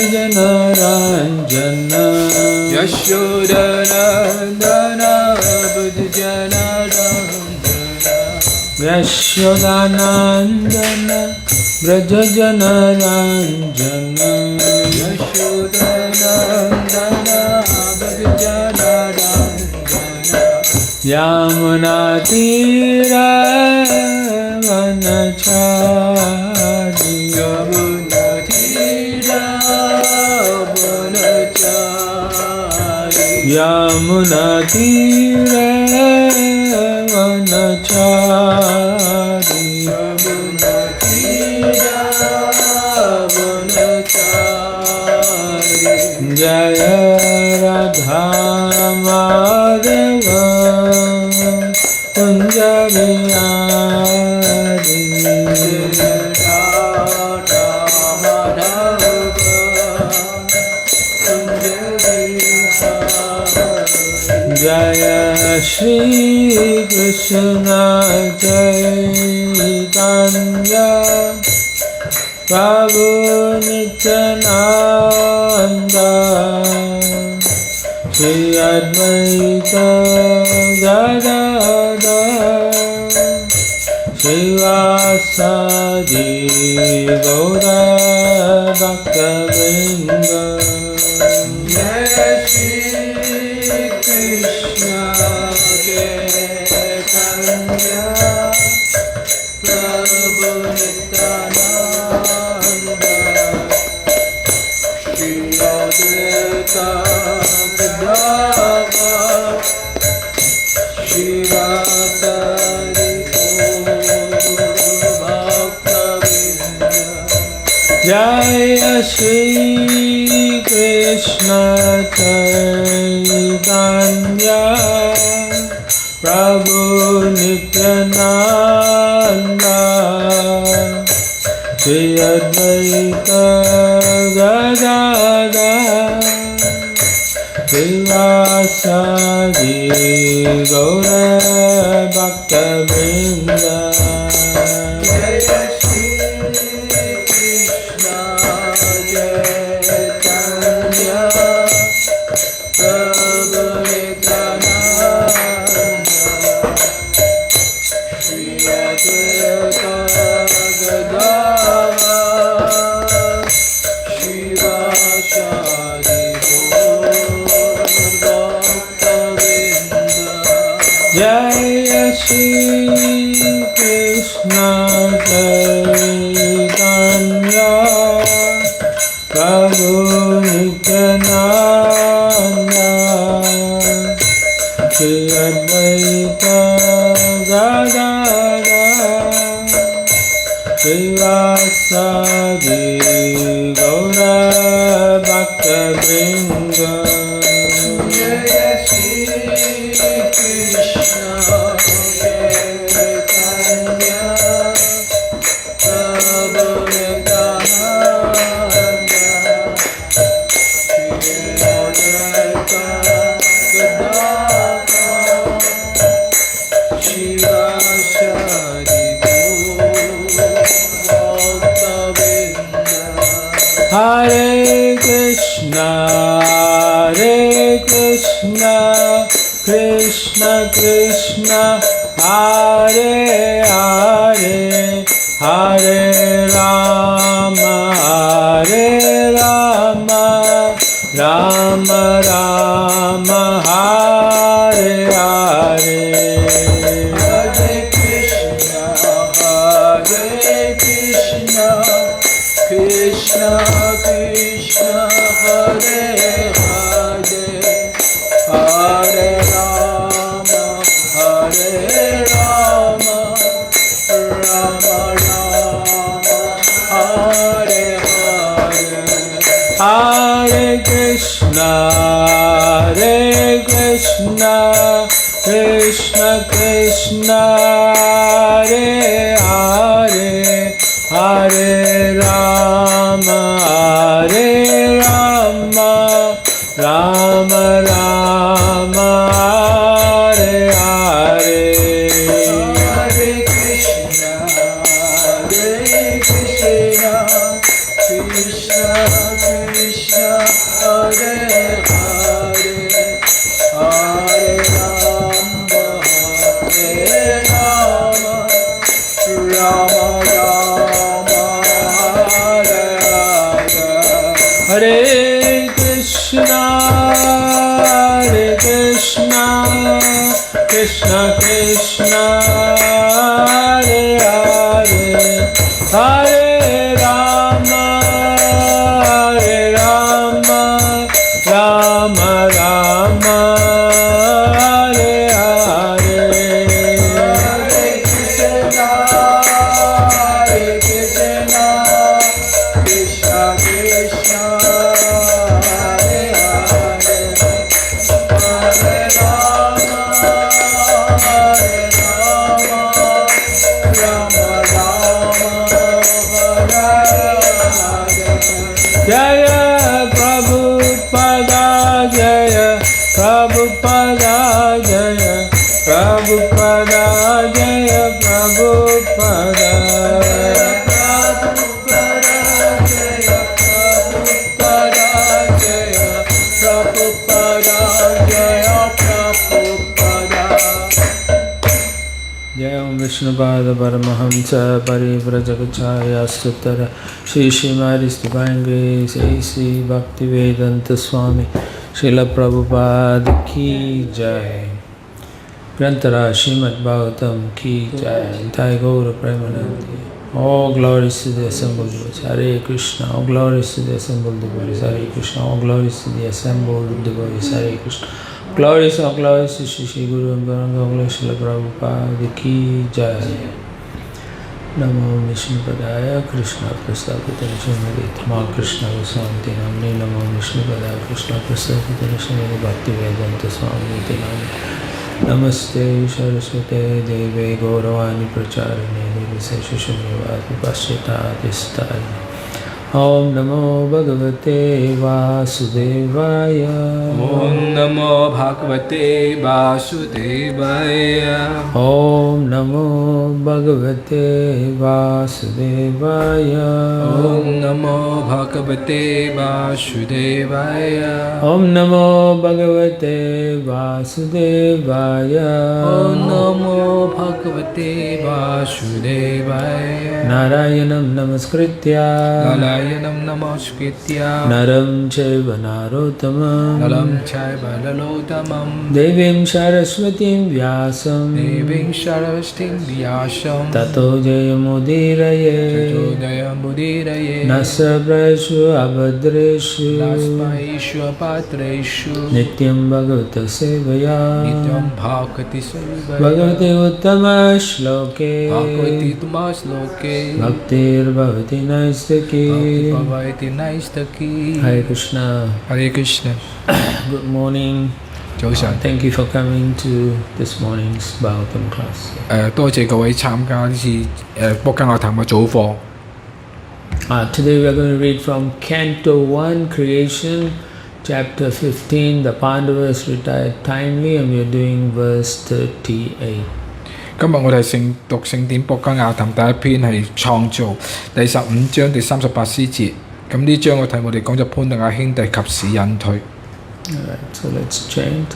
Janaranjana Yashodanandana Brajajanaranjana Yashodanandana Brajajanaranjana Yashodanandana Brajajanaranjana Yamunatira Vanachari Yamunatira Vanachari Jaya Radha Madhava Kunjavihari Jaya Shri Krishna Chaitanya Prabhu Nityananda Shri Advaita Gadadhar Srivasadi Gaura Bhakta-vrinda Jaya Shri Krishna Chaitanya Prabhu Nityananda Shri Advaita Gadadhar Srivasadi Jaya Shri Krishna Chaitanya Prabhu Nityananda Shri Advaita Gadadhar Srivasadi Gaura Bhakta-vrinda Jaya Shri Krishna Chaitanya Prabhu Nityananda Shri Advaita Gadadhar Srivasadi Jaya Shri Krishna Chaitanya Prabhu Nityananda Shri Advaita Gadadhar Srivasadi Gaura Bhakta-vrinda Jaya Shri Krishna Chaitanya Prabhu Nityananda Shri Advaita Gadadhar Srivasadi Bhakta-vrinda Hare Krishna Krishna Krishna Hare Hare Hare Rama Rama Rama Hare Hare Hare Krishna Krishna Krishna Hare Hare Hare Rama Rama Rama Hare Hare Hare Krishna Krishna Krishna Hare Hare Hare Rama Rama Rama Hare Hare Hare Krishna Krishna Krishna Hare Krishna, Krishna Krishna, Hare Hare, Hare Rama, Rama Rama, Hare Hare. Hare Krishna, Krishna Krishna, Hare Hare, Hare Rama, Rama Rama, Hare Hare. Jaya Prabhupada, Jaya Prabhupada, Jaya Prabhupada, Jaya Prabhupada. Jai Om Vishnupada Paramahamsa Parivrajagacharya Sutara Shri Śrimad Divine Grace A.C. Bhaktivedanta Swami Srila Prabhupada Ki Jai. Grantara Śrimad Bhagāvatam Ki Jai. Thai Gaura Premanandi. All glories to the assembled devotees. Hare Krishna. All glories to the assembled devotees. Hare Krishna. All glories to the assembled devotees. Hare Krishna. Glories of glories to Shri Guru and Bhagavad Srila Prabhupada Ki Jai. Namo Vishnu Padaya Krishna Prasthapitana Srimati Tama Krishna Vasanti Namni. Namo Vishnu Padaya Krishna Prasthapitana Srimati Bhaktivedanta Swami Namni. Namaste Saraswate Deve Gauravani Pracharine Nirvisesha Shunyavati Paschetati Stari. Om Namo Bhagavate Vasudevaya. Om Namo Bhagavate Vasudevaya. Om Namo Bhagavate Vasudevaya. Om Namo Bhagavate Vasudevaya. Om Namo Bhagavate Vasudevaya. Om Namo Bhagavate Vasudevaya. Narayanam Namaskritya Narayanam Namaskritya Naram Chaiva Narottamam Naram Chaiva Narottamam Devim Saraswatim Vyasam Devim Saraswatim Vyasam Tato Jayamudiraye Jayam Budiraye Nasa Prashu Abhadreshu Naspaishu Patreshu Nityam Bhagavata Sevaya Nityam Bhagavati Sevaya Bhagavate Uttama Shloke Bhagavati Tumas Loke Bhaktir Bhavati Naistaki Bhagavati Naistaki. Hare Krishna. Hare Krishna. Good morning. 早晨 Thank you for coming to this morning's Bhagavatam class. 多謝各位參加呢次波加亞談嘅早課。Today we are going to read from Canto 1, Creation, Chapter 15. The Pandavas retired timely, and we are doing verse 38. 今日我哋讀聖典波加亞談第一篇係創造第15章第38詩節。咁呢章嘅題目我哋講就潘特亞兄弟及時隱退。Alright, so let's chant.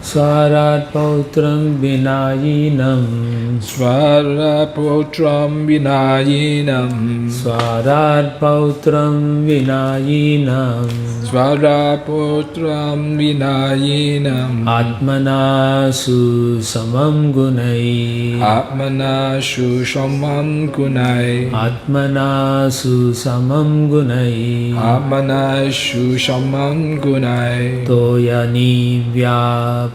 Swarat Pautram Vinayinam Swarat Pautram Vinayinam Swarat Pautram Vinayinam Swarat Pautram Vinayinam Atmana Susamam Gunai Atmana Susamam Gunai Atmana Susamam Gunai Atmana Susamam Gunai Toyani Vyapatim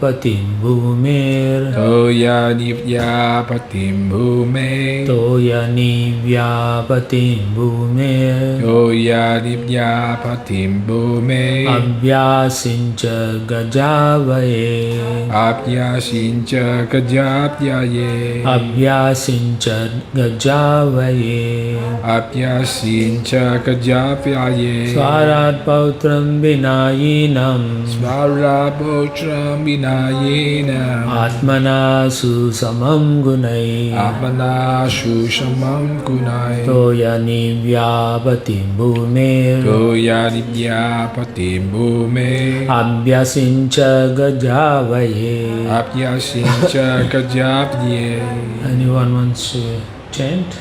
Bhumir Toyani Vyapatim Bhumir Toyani Vyapatim Bhumir Toyani Vyapatim Bhumir Abhyasincha Gajavaye Abhyasincha Gajavaye Abhyasincha Gajavaye Abhyasincha Gajavaye Swarat Pautram Vinayinam Swarat Pautram Vinayinam Atmana Susamam Gunai Atmana Susamam Gunai Toyani Vyapatim Bhumir Toyani Vyapatim Bhumir Abhyasincha Gajavaye. Abhyasincha Gajavaye. Anyone wants to chant?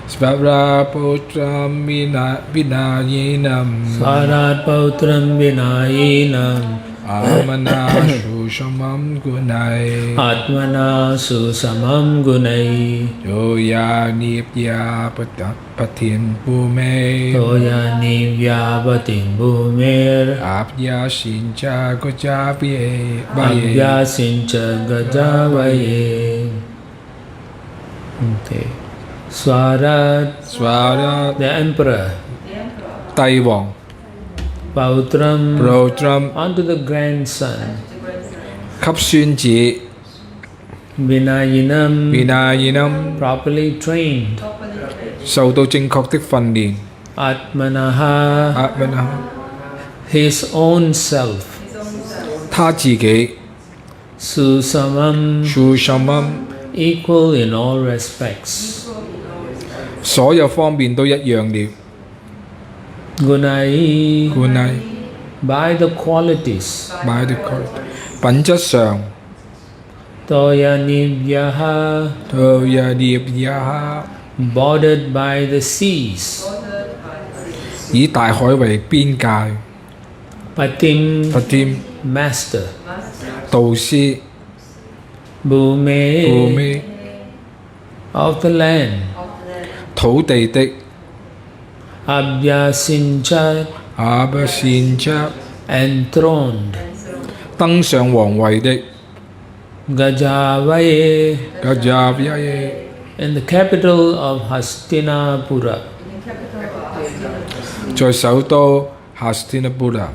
Svaraputram Vinayinam Swarat Pautram Vinayinam Amana Sushamam Gunai Atmana Susamam Gunai Yoya Nipya Patin Bhume Toya Nivya Batin Bhumir Abhya Sincha Gajavaye Abhya Sincha Gajavaye. Okay. Swarat, the emperor. Tây王 Pautram, onto the grandson. 給孫子 Vinayinam, properly trained. 受到正確的訓練 Atmanaha, his own self. 他自己 Susamam, equal in all respects. 所有方面都一樣了 Gunai, 故乃 by the qualities. 品質上 Toya Nivyaha, 都有業 bordered by the seas. 以大海為邊界 Patim, 不添 master. 導師 Bhume, of the land. 土地的 Abhyasincha, 阿不善則 enthroned. 登上皇位的 Gajavaye, 嘅入一 in the capital of Hastinapura. 在首都 Hastinapura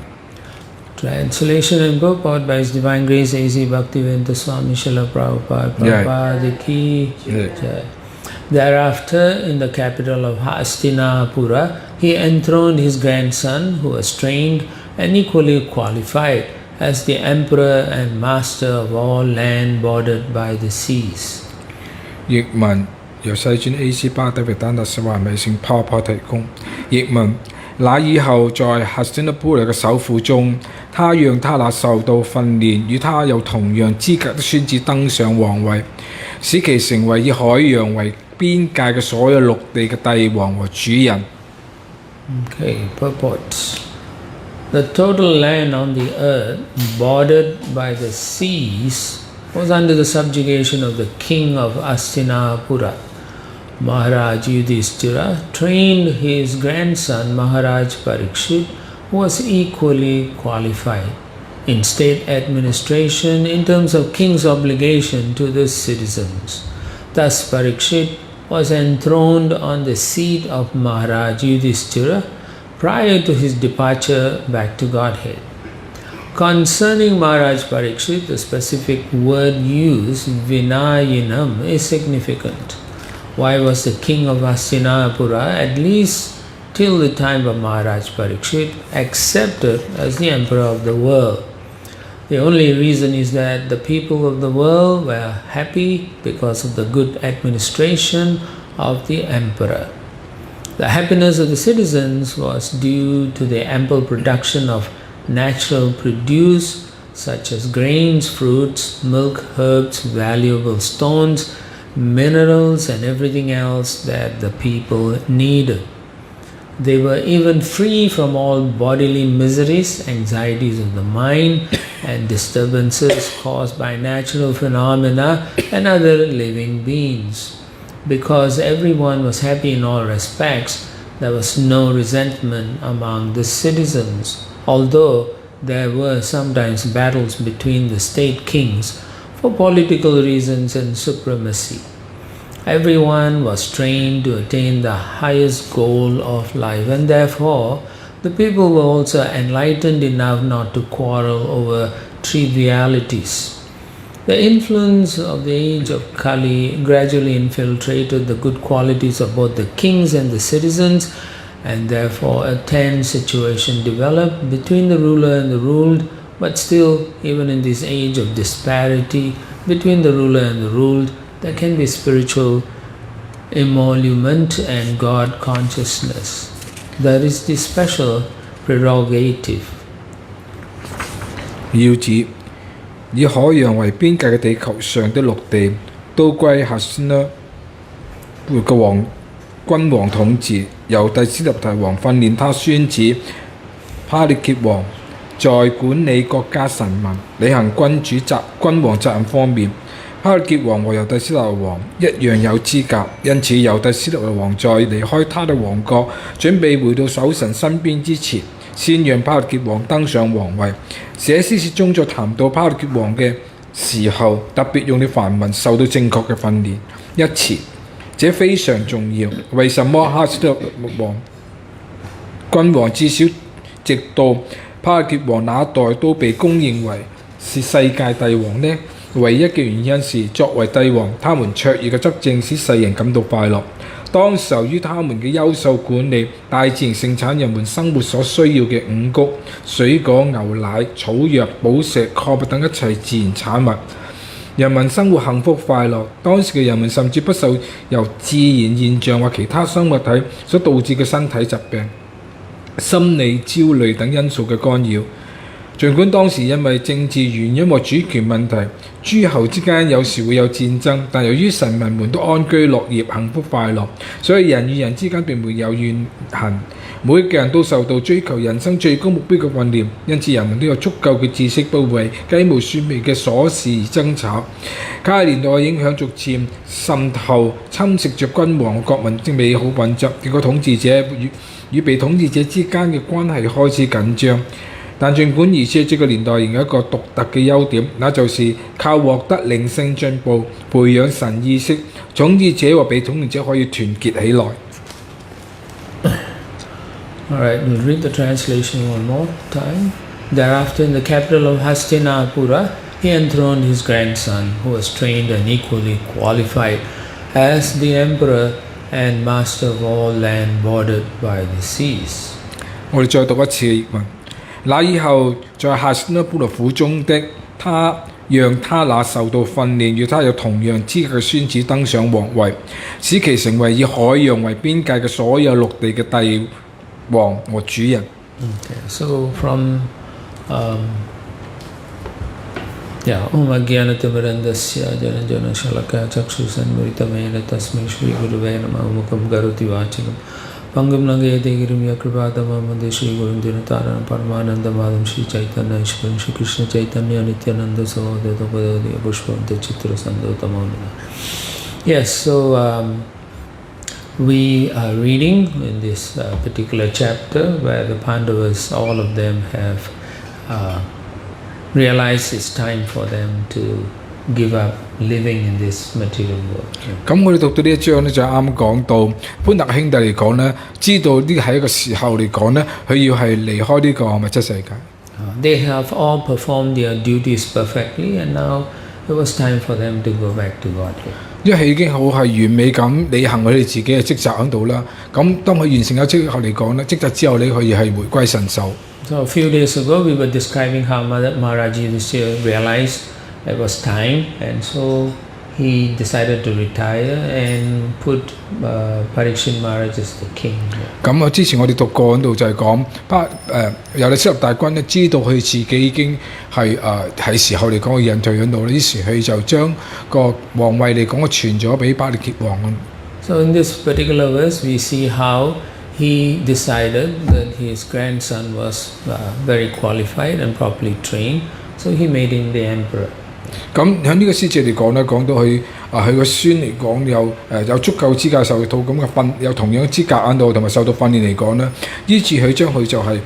Translation and purport by His Divine Grace A.C. Bhaktivedanta Swami Srila Prabhupada. Prabhupada ki jai. Thereafter, in the capital of Hastinapura, he enthroned his grandson, who was trained and equally qualified as the emperor and master of all land bordered by the seas. 譯文由世尊 A.C. 巴德維丹特斯華美聖泡泡提供。譯文那以後在 Hastinapura 嘅首府中，他讓他那受到訓練與他有同樣資格的孫子登上皇位，使其成為以海洋為邊界嘅所有陸地嘅帝王和主人。Okay, purport. The total land on the earth, bordered by the seas, was under the subjugation of the king of Hastinapura. Maharaj Yudhishthira trained his grandson Maharaj Parikshit, who was equally qualified in state administration in terms of king's obligation to the citizens. Thus Parikshit was enthroned on the seat of Maharaj Yudhishthira prior to his departure back to Godhead. Concerning Maharaj Parikshit, the specific word used, Vinayinam, is significant. Why was the king of Hastinapura, at least till the time of Maharaj Parikshit, accepted as the emperor of the world? The only reason is that the people of the world were happy because of the good administration of the emperor. The happiness of the citizens was due to the ample production of natural produce such as grains, fruits, milk, herbs, valuable stones, minerals and everything else that the people needed. They were even free from all bodily miseries, anxieties of the mind and disturbances caused by natural phenomena and other living beings. Because everyone was happy in all respects, there was no resentment among the citizens, although there were sometimes battles between the state kings for political reasons and supremacy. Everyone was trained to attain the highest goal of life, and therefore the people were also enlightened enough not to quarrel over trivialities. The influence of the age of Kali gradually infiltrated the good qualities of both the kings and the citizens, and therefore a tense situation developed between the ruler and the ruled. But still, even in this age of disparity between the ruler and the ruled, there can be spiritual emolument and God consciousness. That is the special prerogative. 要指以海洋為邊界嘅地球上的陸地，都歸Hastinapura嘅王君王統治，由第斯立提王訓練他孫子帕列傑王在管理國家臣民、履行君王責任方面，帕列傑王和由第斯立王一樣有資格。因此，由第斯立王在離開他的王國，準備回到首神身邊之前，先讓帕列傑王登上皇位。寫詩書中在談到帕列傑王嘅時候，特別用了梵文受到正確嘅訓練一詞，這非常重要。為什麼哈斯特王君王至少直到帕列傑王那一代都被公認為是世界帝王呢？唯一嘅原因是，作為帝王，他們卓越嘅執政使世人感到快樂。當時由於他們嘅優秀管理，大自然盛產人們生活所需要嘅五穀、水果、牛奶、草藥、寶石、礦物等一切自然產物，人民生活幸福快樂。當時嘅人們甚至不受由自然現象或其他生物體所導致嘅身體疾病、心理焦慮等因素嘅干擾。儘管當時因為政治原因和主權問題，諸侯之間有時會有戰爭，但由於臣民們都安居樂業、幸福快樂，所以人與人之間並沒有怨恨。每個人都受到追求人生最高目標嘅訓練，因此人們都有足夠嘅知識，不為雞毛蒜皮嘅瑣事而爭吵。卡年代嘅影響逐漸滲透，侵蝕着君王和國民的美好品質，結果統治者與被統治者之間嘅關係開始緊張。但儘管如此，這個年代仍有一個獨特嘅優點，那就是靠獲得靈性進步、培養神意識，統治者和被統治者可以團結起來。Alright, we'll read the translation one more time. Thereafter, in the capital of Hastinapura, he enthroned his grandson, who was trained and equally qualified as the emperor and master of all land bordered by the seas. 我哋再讀一次譯文。那以後，在哈斯那布勒府中的他，讓他那受到訓練與他有同樣資格嘅孫子登上皇位，使其成為以海洋為邊界嘅所有陸地嘅帝王和主人。Okay, so from Om Ajnanatimmirandasya Janajana Shalaka Chakshusanmritamena Tasmai Shri Guruve Namah Mukam Garoti Vachakam Pangam Langayate Girimya Kripatamamade Shri Gurum Dinataranam Paramanandamadam Shri Chaitanya Iskcon Shri Krishna Chaitanya Nityananda Sahodaya Padaya Pushpavanta Chitra Sandota. Yes, so we are reading in this particular chapter where the Pandavas, all of them have realized it's time for them to give up living in this material world. 咁我哋讀到呢一章咧，就啱講到潘特兄弟嚟講咧，知道呢係一個時候嚟講咧，佢要係離開呢個物質世界。They have all performed their duties perfectly, and now it was time for them to go back to Godhead. 因為佢已經好係完美咁履行佢哋自己嘅職責喺度啦。咁當佢完成咗職責嚟講咧，職責之後你可以係回歸神手。So a few days ago, we were describing how Maharaj Yudhishthira realized it was time, and so he decided to retire and put Parikshit Maharaj as the king. 咁啊，之前我哋讀過嗰度就係講，由你適合大軍咧，知道佢自己已經係時候嚟講去隱退喺度，於是佢就將個皇位嚟講傳咗俾巴力傑王。So in this particular verse, we see how he decided that his grandson was very qualified and properly trained, so he made him the emperor. 咁喺呢個詩節嚟講咧，講到佢佢個孫嚟講有足夠資格受到咁嘅訓，有同樣資格喺度，同埋受到訓練嚟講咧，於是佢將佢就係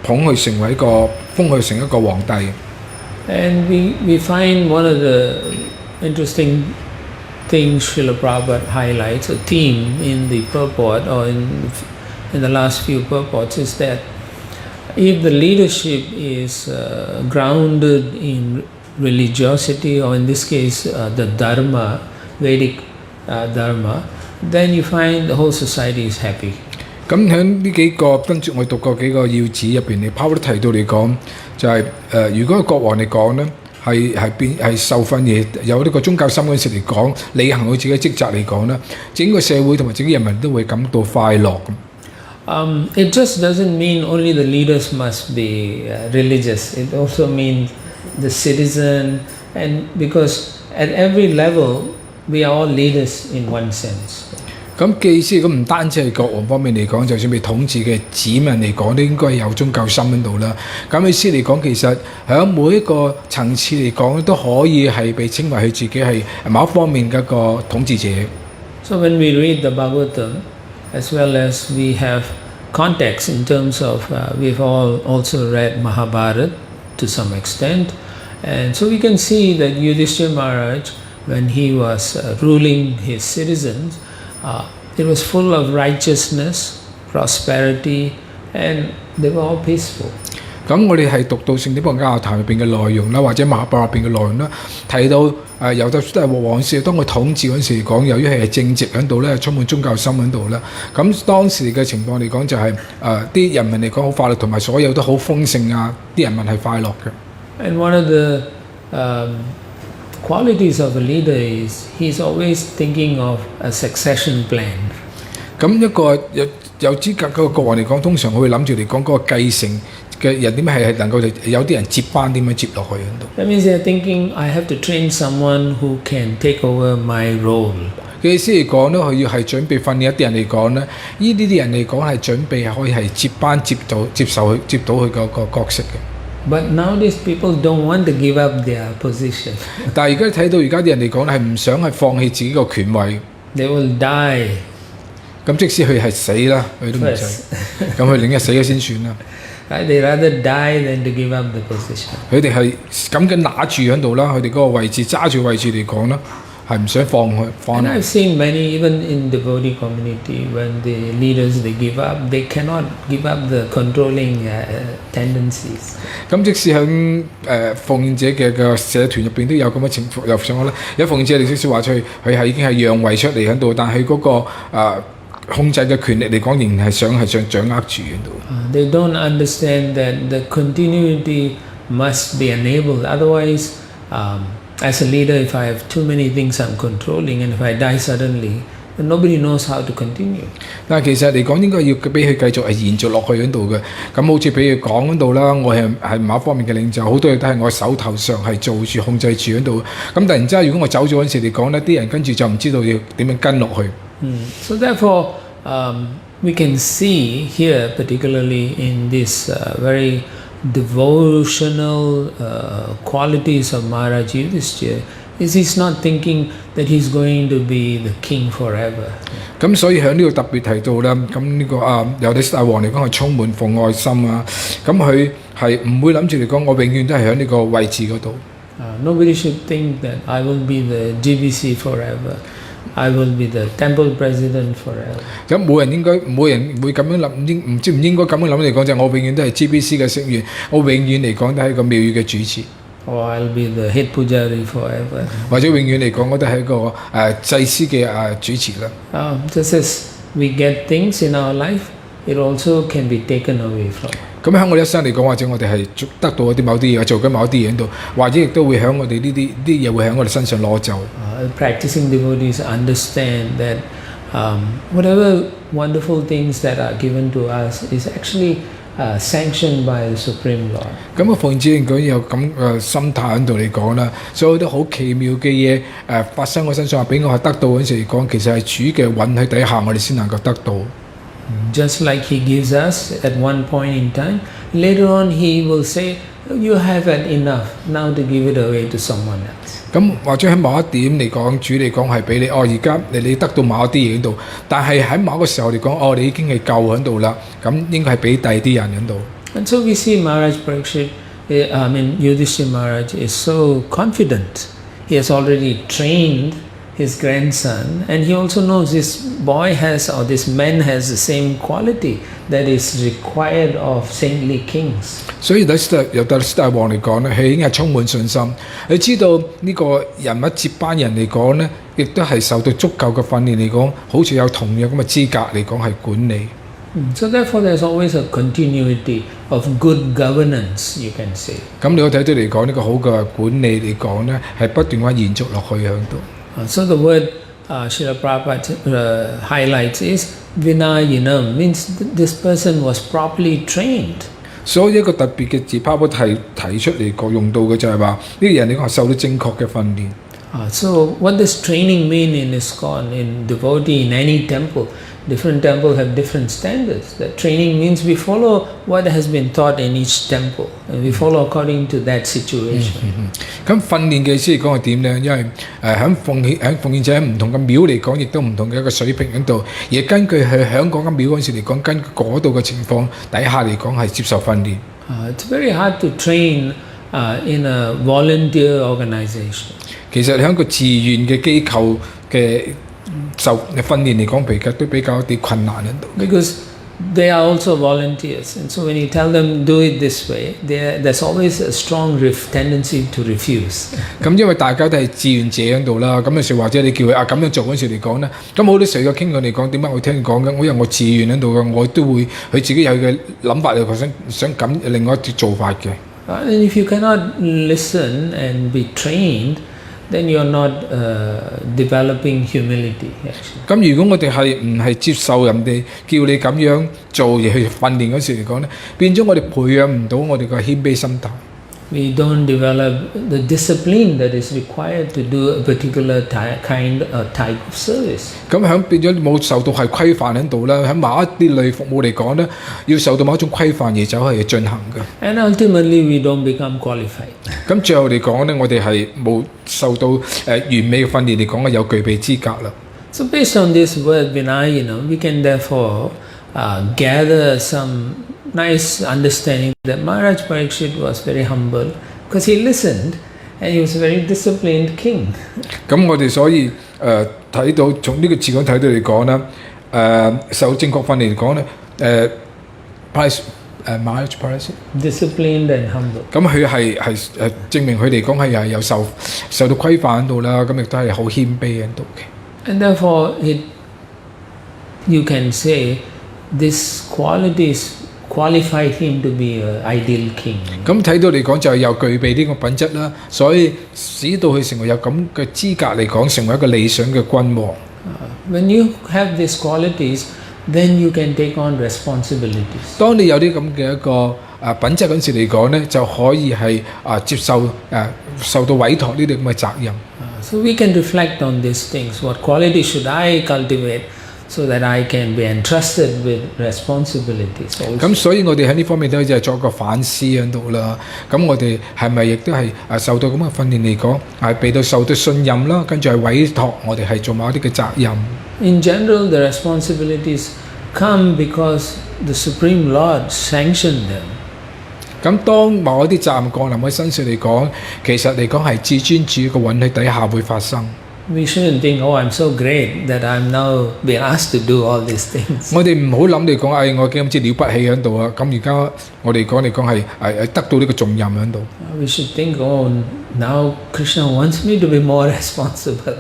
捧佢成為一個封佢成一個皇帝。And we find one of the interesting things Srila Prabhupada highlights, a theme in the purport or in the last few purports, is that if the leadership is grounded in religiosity, or in this case the dharma, Vedic dharma, then you find the whole society is happy. 咁喺呢幾個跟住我讀過幾個要旨入邊，你拋都提到嚟講，就係如果國王嚟講咧，係受訓而有呢個宗教心嗰陣時嚟講，履行佢自己嘅職責嚟講咧，整個社會同埋整個人民都會感到快樂。It just doesn't mean only the leaders must be religious. It also means the citizen, and because at every level we are all leaders in one sense. 咁既是咁唔單止係國王方面嚟講，就算被統治嘅子民嚟講，都應該有宗教心喺度啦。咁意思嚟講，其實喺每一個層次嚟講，都可以係被稱為佢自己係某一方面嘅一個統治者。So when we read the Bhagāvatam, as well as we have context in terms of we've all also read Mahabharata to some extent, and so we can see that Yudhishthira Maharaj, when he was ruling his citizens, it was full of righteousness, prosperity, and they were all peaceful. 咁我哋係讀到聖經《Bhagāvatam》入邊嘅內容啦，或者《Mahabharata》入邊嘅內容啦，睇到由得都係往事，當佢統治嗰陣時嚟講，由於係正直喺度咧，充滿宗教心喺度啦。咁當時嘅情況嚟講就係啲人民嚟講好快樂，同埋所有都好豐盛啊，啲人民係快樂嘅。And one of the qualities of a leader is he's always thinking of a succession plan. 咁一個有資格嗰個國王嚟講，通常佢會諗住嚟講嗰個繼承嘅人點係能夠有啲人接班點樣接落去喺度。That means they're thinking I have to train someone who can take over my role. 嘅意思嚟講咧，佢要係準備訓練一啲人嚟講咧，呢啲人嚟講係準備可以係接班接到佢個角色嘅。But nowadays people don't want to give up their position. 但係而家睇到而家啲人嚟講係唔想係放棄自己個權位。They will die. 咁即使佢係死啦，佢都唔使。咁佢寧願死咗先算啦。Right? They rather die than to give up the position. 佢哋係咁嘅拿住喺度啦，佢哋嗰個位置揸住位置嚟講啦，係唔想放開。And I've seen many, even in devotee community, when the leaders they give up, they cannot give up the controlling tendencies. 咁即使喺奉獻者嘅社團入邊都有咁嘅情況，又想講咧，有奉獻者你少少話出去，佢係已經係讓位出嚟喺度，但係嗰個控制嘅權力嚟講，仍然係想掌握住喺度。They don't understand that the continuity must be enabled. Otherwise, as a leader, if I have too many things I'm controlling, and if I die suddenly, then nobody knows how to continue. 但係其實嚟講，應該要俾佢繼續係延續落去喺度嘅。咁好似比如講嗰度啦，我係某一方面嘅領袖，好多嘢都係我手頭上係做住控制住喺度。咁突然之間，如果我走咗嗰陣時嚟講呢，啲人跟住就唔知道要點樣跟落去。So therefore, we can see here, particularly in this very devotional qualities of Maharaj Yudhishthira, is he's not thinking that he's going to be the king forever. 咁所以喺呢度特別提到啦，咁呢個由啲大王嚟講係充滿奉愛心啊，咁佢係唔會諗住嚟講，我永遠都係喺呢個位置嗰度。Nobody should think that I will be the GBC forever. I will be the temple president forever. 咁冇人會咁樣諗，唔知唔應該咁樣諗嚟講，就係我永遠都係 GBC 嘅成員，我永遠嚟講都係一個廟宇嘅主持。Or I'll be the head pujari forever. 或者永遠嚟講，我都係一個祭司嘅主持啦。Just as we get things in our life, it also can be taken away from. 咁喺我一生嚟講，或者我哋係得到一啲某啲嘢，做緊某啲嘢喺度，或者亦都會喺我哋呢啲嘢會喺我哋身上攞走。Practicing devotees understand that whatever wonderful things that are given to us is actually sanctioned by the Supreme Lord. 咁個奉旨佢有咁心態喺度嚟講啦，所有啲好奇妙嘅嘢發生我身上，俾我係得到嗰陣時嚟講，其實係主嘅允許底下，我哋先能夠得到。Just like he gives us at one point in time, later on he will say, you have had enough, now to give it away to someone else. 咁或者喺某一點嚟講，主嚟講係俾你，而家你得到某一啲嘢喺度，但係喺某一個時候嚟講，你已經係夠喺度啦，咁應該係俾第二啲人喺度。And so we see Maharaj Parikshit, Yudhishthira Maharaj is so confident. He has already trained his grandson, and he also knows this boy has, or this man has the same quality that is required of saintly kings. 所以由大王嚟講咧，佢已經係充滿信心。佢知道呢個人物接班人嚟講咧，亦都係受到足夠嘅訓練嚟講，好似有同樣咁嘅資格嚟講係管理。So therefore, there's always a continuity of good governance, you can say. 咁你可睇到嚟講呢個好嘅管理嚟講咧，係不斷咁延續落去喺度。So the word Srila Prabhupada highlights is Vinayinam, means this person was properly trained. 所以一個特別嘅字，Prabhupada提出嚟講用到嘅就係話呢個人嚟講係受到正確嘅訓練。So what does training mean in Iskcon, in devotee, in any temple? Different temples have different standards. That training means we follow what has been taught in each temple, and we follow according to that situation. 咁訓練嘅意思嚟講係點呢？因為喺奉獻者唔同嘅廟嚟講，亦都唔同嘅一個水平喺度，而根據佢喺嗰間廟嗰陣時嚟講，根據嗰度嘅情況底下嚟講係接受訓練。It's very hard to train in a volunteer organization. 其實喺個自願嘅機構嘅受訓練嚟講，都比較啲困難喺度。Because they are also volunteers, and so when you tell them do it this way, there's always a strong tendency to refuse. 咁因為大家都係志願者喺度啦，咁有時或者你叫佢咁樣做嗰陣時嚟講咧，咁好多時候傾佢嚟講，點解我聽佢講嘅？因為我自願喺度嘅，我都會佢自己有嘅諗法嚟，想咁另外一啲做法嘅。And if you cannot listen and be trained, then you're not developing humility. Actually. 咁如果我哋唔係接受人哋叫你咁樣做而去訓練嗰時嚟講咧，變咗我哋培養唔到我哋個謙卑心態。We don't develop the discipline that is required to do a particular type of service. 咁響變咗冇受到係規範喺度啦，喺某一啲類服務嚟講咧，要受到某一種規範而走去進行嘅。And ultimately, we don't become qualified. 咁最後嚟講咧，我哋係冇受到完美嘅訓練嚟講有具備資格啦。So based on this word Vinaya, we can therefore gather some nice understanding that Maharaj Parikshit was very humble because he listened and he was a very disciplined king. 咁我哋所以睇到從呢個字講睇到嚟講啦，受正確訓練嚟講咧，Maharaj Parikshit disciplined and humble. 咁佢係證明佢嚟講係有受到規範喺度啦，咁亦都係好謙卑喺度嘅。And therefore, you can say this qualities qualified him to be an ideal king. 咁睇到嚟講就係有具備呢個品質啦，所以使到佢成為有咁嘅資格嚟講，成為一個理想嘅君王。When you have these qualities, then you can take on responsibilities. 當你有啲咁嘅一個品質嗰陣時嚟講咧，就可以係接受受到委託呢啲咁嘅責任。So we can reflect on these things. What quality should I cultivate so that I can be entrusted with responsibilities also? 咁所以我哋喺呢方面都就係作個反思喺度啦。咁我哋係咪亦都係受到咁嘅訓練嚟講，係被到受到信任啦，跟住係委託我哋係做某一啲嘅責任。In general, the responsibilities come because the Supreme Lord sanctioned them. 咁當某一啲責任降臨喺身上嚟講，其實嚟講係至尊主嘅允許底下會發生。We shouldn't think, oh, I'm so great that I'm now being asked to do all these things. 我哋唔好諗嚟講，我幾咁之了不起喺度啊！咁而家我哋講嚟講係得到呢個重任喺度。We should think, oh, now Krishna wants me to be more responsible.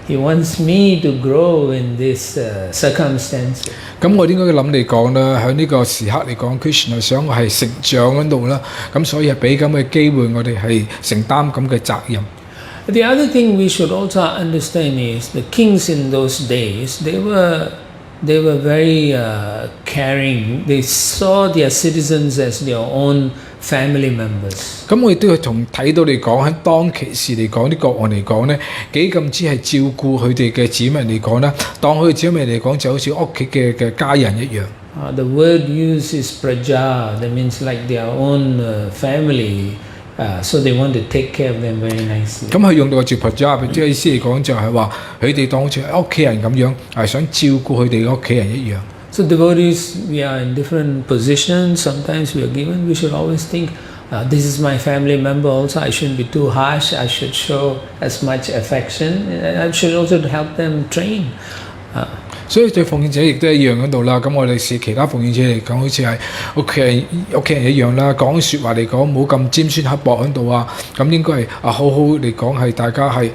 He wants me to grow in this circumstances. 咁我應該諗嚟講啦，喺呢個時刻嚟講 ，Krishna 想我係成長喺度啦，咁所以係俾咁嘅機會我哋係承擔咁嘅責任。The other thing we should also understand is the kings in those days, they were very caring. They saw their citizens as their own family members. 咁我亦都要睇到嚟講，喺當其時嚟講，啲國王嚟講咧，幾咁之係照顧佢哋嘅子民嚟講啦，當佢嘅子民嚟講就好似屋企嘅家人一樣。The word used is praja. That means like their own family. So they want to take care of them very nicely. 咁佢用到個字 praja， 即係意思嚟講就係話佢哋當好似屋企人咁樣，係想照顧佢哋嘅屋企人一樣。So devotees, we are in different positions. Sometimes we are given. We should always think, this is my family member. Also, I shouldn't be too harsh. I should show as much affection. I should also help them train. 所以對奉獻者亦都一樣喺度啦。咁我哋視其他奉獻者嚟講，好似係屋企人一樣啦。講説話嚟講，冇咁尖酸刻薄喺度啊。咁應該係好好嚟講，係大家係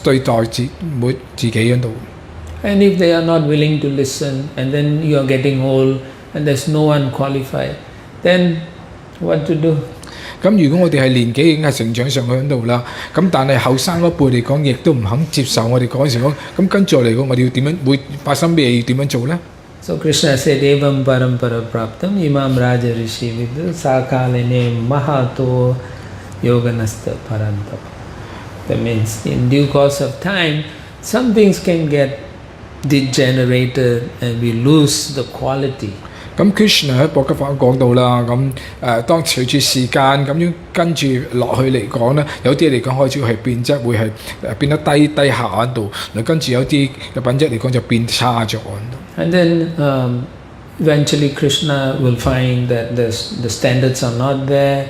對待自己喺度。And if they are not willing to listen, and then you are getting old, and there's no one qualified, then what to do? 咁如果我哋係年紀已經係成長上去喺度啦，咁但係後生嗰輩嚟講，亦都唔肯接受我哋嗰陣時講，咁跟住嚟講，我哋要點樣會發生咩嘢？要點樣做咧 So Krishna said, "Evam parampara praptam imam raja rishi vidu sakaline mahato yoganasta parantapa." That means in due course of time, some things can get degenerated and we lose the quality. 咁 Krishna 喺博吉法講到啦，當隨住時間咁樣跟住落去嚟講咧，有啲嚟講開始係變質，會係變得低下喺度，嗱跟住有啲嘅品質嚟講就變差咗。And then eventually Krishna will find that the standards are not there,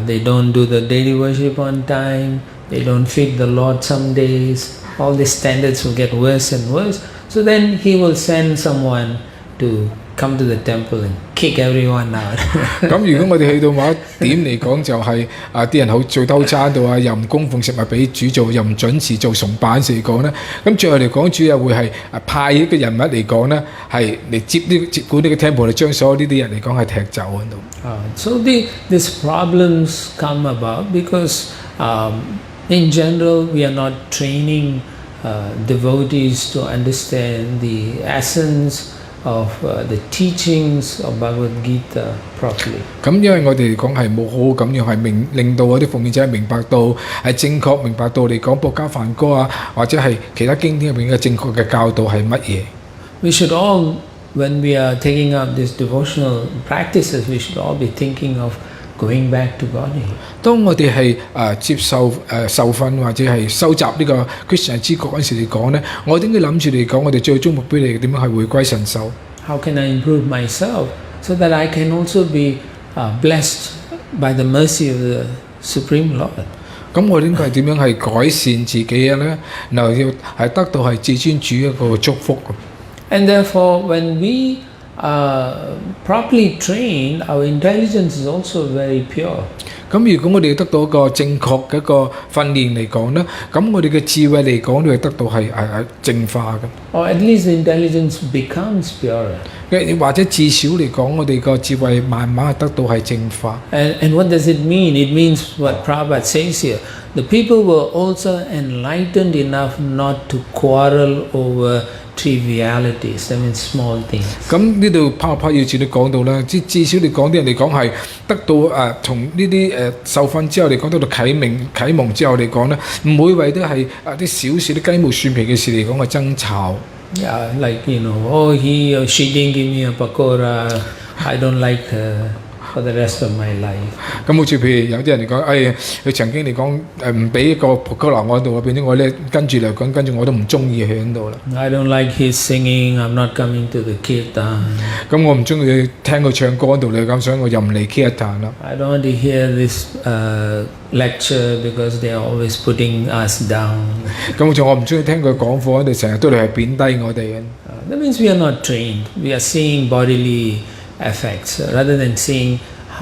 they don't do the daily worship on time, they don't feed the Lord some days, all these standards will get worse and worse. So then he will send someone to come to the temple and kick everyone out. 咁如果我哋去到某一點嚟講，就係啲人好做偷餐到又唔供奉食物俾主做，又唔準時做崇拜嚟講咧，咁最後嚟講，主又會係派一個人物嚟講咧，係嚟接管呢個 temple， 嚟將所有呢啲人嚟講係踢走喺度。So these problems come about because in general we are not training devotees to understand the essence of the teachings of Bhagavad Gita properly. 咁因為我哋嚟講係冇好咁樣係令到嗰啲奉獻者明白到係正確明白到嚟講博家梵歌或者係其他經典入邊嘅正確嘅教導係乜嘢。We should all, when we are taking up these devotional practices, we should all be thinking of going back to Godhead. 當我哋係接受受訓或者係收集呢個 Krishna 知覺嗰陣時嚟講咧，我點解諗住嚟講，我哋最終目標嚟點樣係回歸神手 ？How can I improve myself so that I can also be blessed by the mercy of the Supreme Lord? 咁我應該係點樣係改善自己嘅咧？然後要係得到係至尊主一個祝福。And therefore, when we properly trained, our intelligence is also very pure. 咁如果我哋得到一個正確嘅一個訓練嚟講咧，咁我哋嘅智慧嚟講都係得到係淨化嘅。Or at least the intelligence becomes purer. 或者至少嚟講，我哋個智慧慢慢係得到係淨化。And what does it mean? It means what Prabhupada says here. The people were also enlightened enough not to quarrel over trivialities, I mean small things. 咁呢度拍要至你講到啦，至少你講啲人嚟講係得到從呢啲受訓之後嚟講得到啟蒙之後嚟講咧，唔會為啲係啲小事啲雞毛蒜皮嘅事嚟講去爭吵。Yeah, like he or she didn't give me a pakora, I don't like her for the rest of my life. 咁好似譬如有啲人嚟講，佢曾經嚟講唔俾一個 pakora 我喺度，變咗我咧跟住嚟講，跟住我都唔中意佢喺度啦。I don't like his singing, I'm not coming to the kirtan. 咁我唔中意聽佢唱歌喺度嚟咁，所以我又唔嚟 kirtan 啦。I don't want to hear this lecture because they are always putting us down. 咁好似我唔中意聽佢講課，佢哋成日都嚟係貶低我哋嘅。That means we are not trained. We are seeing bodily effects rather than seeing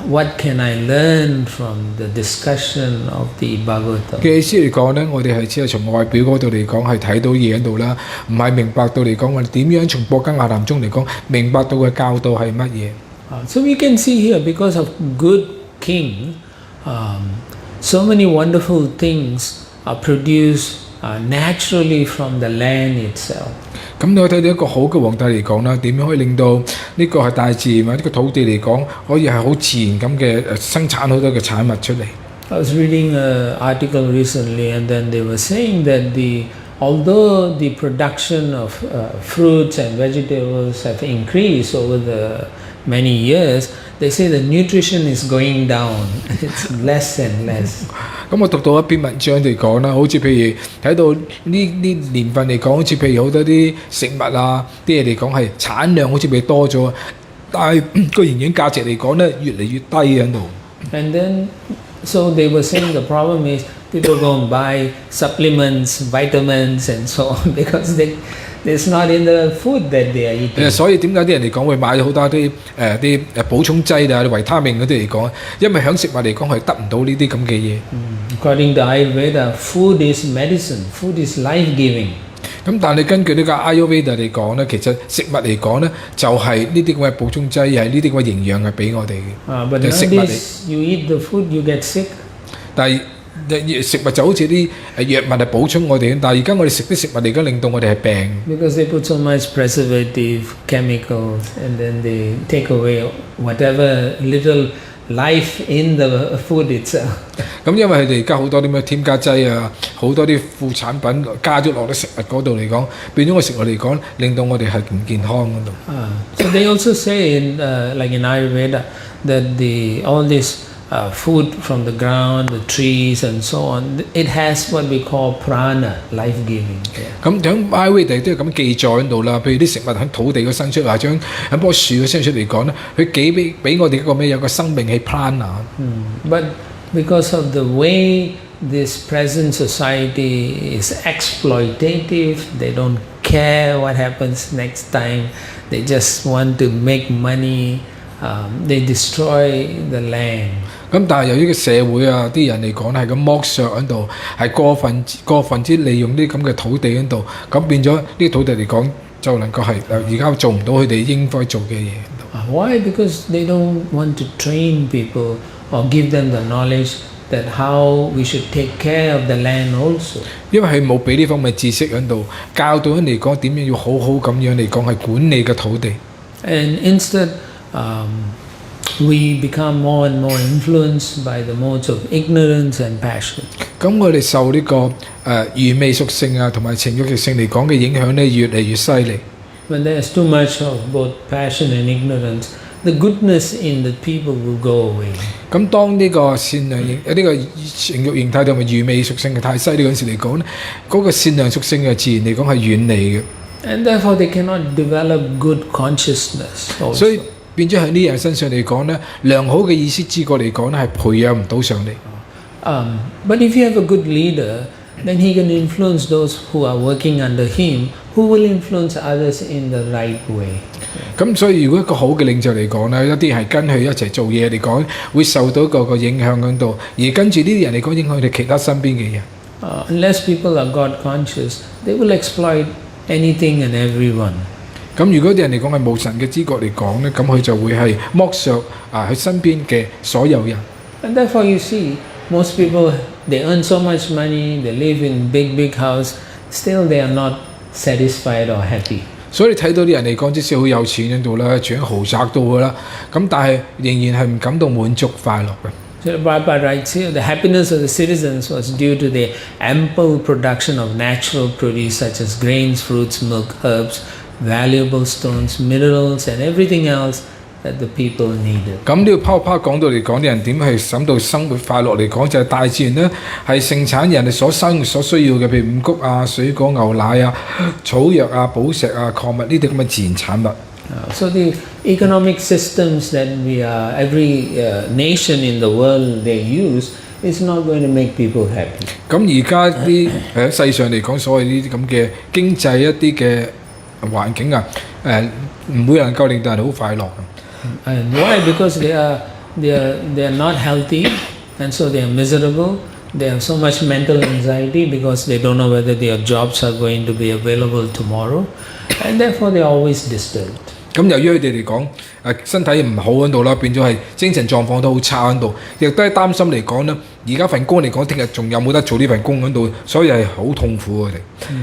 what can I learn from the discussion of the Bhagāvatam. 嘅意思嚟講咧，我哋係只係從外表嗰度嚟講係睇到嘢喺度啦，唔係明白到嚟講我哋點樣從博家雅談中嚟講明白到嘅教導係乜嘢。So we can see here, because of good king, so many wonderful things are produced naturally from the land itself. 咁你可以睇到一個好嘅皇帝嚟講啦，點樣可以令到呢個係大自然或者呢個土地嚟講，可以係好自然咁嘅生產好多嘅產物出嚟。I was reading an article recently, and then they were saying that although the production of fruits and vegetables have increased over the many years, they say the nutrition is going down. It's less and less. 咁我讀到一篇文章嚟講啦，好似譬如睇到呢年份嚟講，好似譬如好多啲食物啲嘢嚟講係產量好似比多咗，但係個營養價值嚟講咧越嚟越低喺度。And then, so they were saying the problem is people go and buy supplements, vitamins, and so on because it's not in the food that they are eating. 所以點解啲人嚟講會買好多啲補充劑維他命嗰啲嚟講，因為響食物嚟講係得唔到呢啲咁嘅嘢。According to Ayurveda, food is medicine. Food is life-giving. 咁但係根據呢個 Ayurveda 嚟講咧，其實食物嚟講咧就係呢啲咁嘅補充劑，係呢啲咁嘅營養係俾我哋嘅。But nowadays, you eat the food, you get sick. 但係食物就好似啲藥物係補充我哋，但係而家我哋食啲食物嚟緊令到我哋係病。Because they put so much preservative chemicals, and then they take away whatever little life in the food itself. 咁因為佢哋而家好多啲咩添加劑啊，好多啲副產品加咗落啲食物嗰度嚟講，變咗個食物嚟講，令到我哋係唔健康嗰度。So they also say in like in Ayurveda that all this food from the ground, the trees and so on, it has what we call prana, life giving. 咁喺 Ayurveda 都有咁記載喺度啦，譬如啲食物喺土地嗰生出，或者喺棵樹嗰生出嚟講咧，佢幾俾我哋一個咩有個生命係 prana。But because of the way this present society is exploitative, they don't care what happens next time. They just want to make money. They destroy the land. 咁但係由於個社會啊，啲人嚟講係咁剝削喺度，係過分之利用啲咁嘅土地喺度，咁變咗呢啲土地嚟講就能夠係而家做唔到佢哋應該做嘅嘢。Why? Because they don't want to train people or give them the knowledge that how we should take care of the land also. 因為佢冇俾呢方面知識喺度，教導人嚟講點樣要好好咁樣嚟講係管理嘅土地。And instead, we become more and more influenced by the modes of ignorance and passion. 咁我哋受呢個愚昧屬性啊，同埋情慾屬性嚟講嘅影響咧，越嚟越犀利。When there's too much of both passion and ignorance, the goodness in the people will go away. 咁當呢個善良呢個情慾形態同埋愚昧屬性嘅太犀利嗰陣時嚟講咧，嗰個善良屬性嘅自然嚟講係遠離嘅。And therefore they cannot develop good consciousness also. 所以變咗喺呢人身上嚟講咧，良好嘅意識知覺嚟講咧係培養唔到上嚟。But if you have a good leader, then he can influence those who are working under him, who will influence others in the right way. 咁所以如果一個好嘅領袖嚟講咧，一啲係跟佢一齊做嘢嚟講，會受到個影響喺度，而跟住呢啲人嚟講影響佢哋其他身邊嘅人。Unless people are God conscious, they will exploit anything and everyone. 咁如果啲人嚟講係冇神嘅知覺嚟講咧，咁佢就會係剝削佢身邊嘅所有人。And therefore you see, most people, they earn so much money, they live in big house, still they are not satisfied or happy. 所以你睇到啲人嚟講，即使好有錢喺度啦，住喺豪宅度噶啦，咁但係仍然係唔感到滿足快樂嘅。So Prabhupada writes here, the happiness of the citizens was due to the ample production of natural produce such as grains, fruits, milk, herbs, valuable stones, minerals and everything else that the people needed. 咁呢個拋講到嚟講，啲人點去感到生活快樂嚟講，就係大自然咧係盛產人哋所需要嘅，譬如五穀啊、水果、牛奶啊、草藥啊、寶石啊、礦物呢啲咁嘅自然產物。So the economic systems that every nation in the world they use is not going to make people happy. 咁而家啲喺世上嚟講，所謂呢啲咁嘅經濟一啲嘅環境啊，唔會能夠令到人好快樂。And why? Because they are not healthy, and so they are miserable. They have so much mental anxiety because they don't know whether their jobs are going to be available tomorrow, and therefore they are always disturbed. 咁由於佢哋嚟講，身體唔好喺度啦，變咗係精神狀況都好差喺度，亦都係擔心嚟講咧，而家份工嚟講，聽日仲有冇得做呢份工喺度，所以係好痛苦佢哋。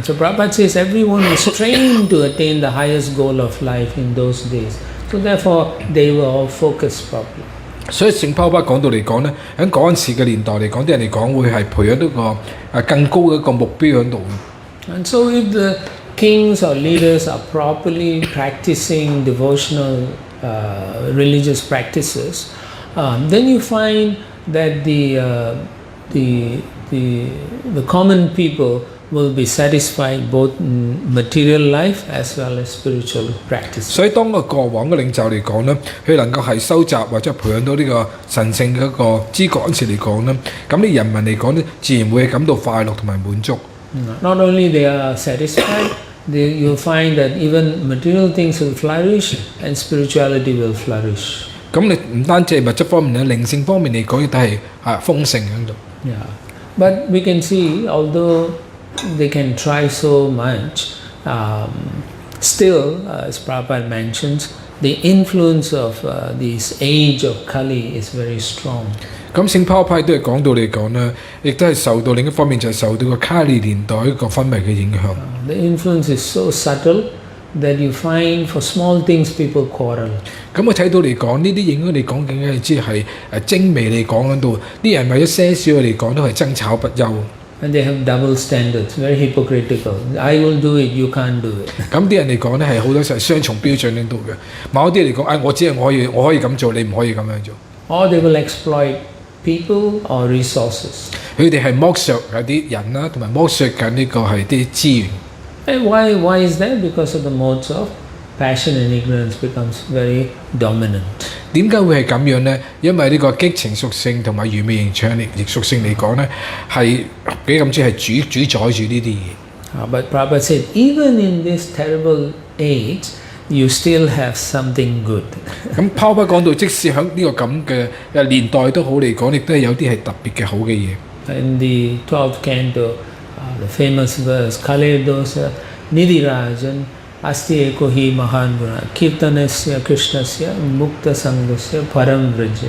So Prabhupada says everyone was trained to attain the highest goal of life in those days. So therefore they were all focused properly. 所以聖保羅講到嚟講咧，喺嗰陣時嘅年代嚟講，啲人嚟講會係培養到個更高嘅一個目標喺度。And so if the kings or leaders are properly practicing devotional religious practices, then you find that the common people will be satisfied both in material life as well as spiritual practice. 所以當個過往嘅領袖嚟講咧，佢能夠係收集或者培養到呢個神聖嘅一個知覺嗰時嚟講咧，咁啲人民嚟講咧，自然會感到快樂同埋滿足。Not only they are satisfied, you'll find that even material things will flourish and spirituality will flourish. 咁你唔單止係物質方面咧，靈性方面嚟講亦都係豐盛喺度。Yeah, but we can see, although they can try so much, still, as Prabhupada mentions, the influence of this age of Kali is very strong. 咁聖保派都係講到嚟講咧，亦都係受到另一方面就係受到個卡利年代一個氛圍嘅影響。The influence is so subtle that you find for small things people quarrel. 咁我睇到嚟講，呢啲影響你講緊嘅，即係精微嚟講嗰度，啲人為咗些少嚟講都係爭吵不休。And they have double standards, very hypocritical. I will do it, you can't do it. 咁啲人嚟講咧係好多時係雙重標準喺度嘅。某啲嚟講，我可以咁做，你唔可以咁樣做。Or they will exploit people or resources. 佢哋係剝削嗰啲人啦，同埋剝削緊呢個係啲資源。And why is that? Because of the modes of passion and ignorance becomes very dominant. 點解會係咁樣呢？因為呢個激情屬性同埋愚昧形象力屬性嚟講呢，係幾咁即係主宰住呢啲嘢。But Prabhupada said, even in this terrible age, you still have something good. 咁拋不講到，即使喺呢個咁嘅年代都好嚟講，亦都係有啲係特別嘅好嘅嘢。In the 12th canto, the famous verse, Kale dosa nidirajan asti eko hi mahan guna kirtanasya krishnasya mukta sangasya param vraje.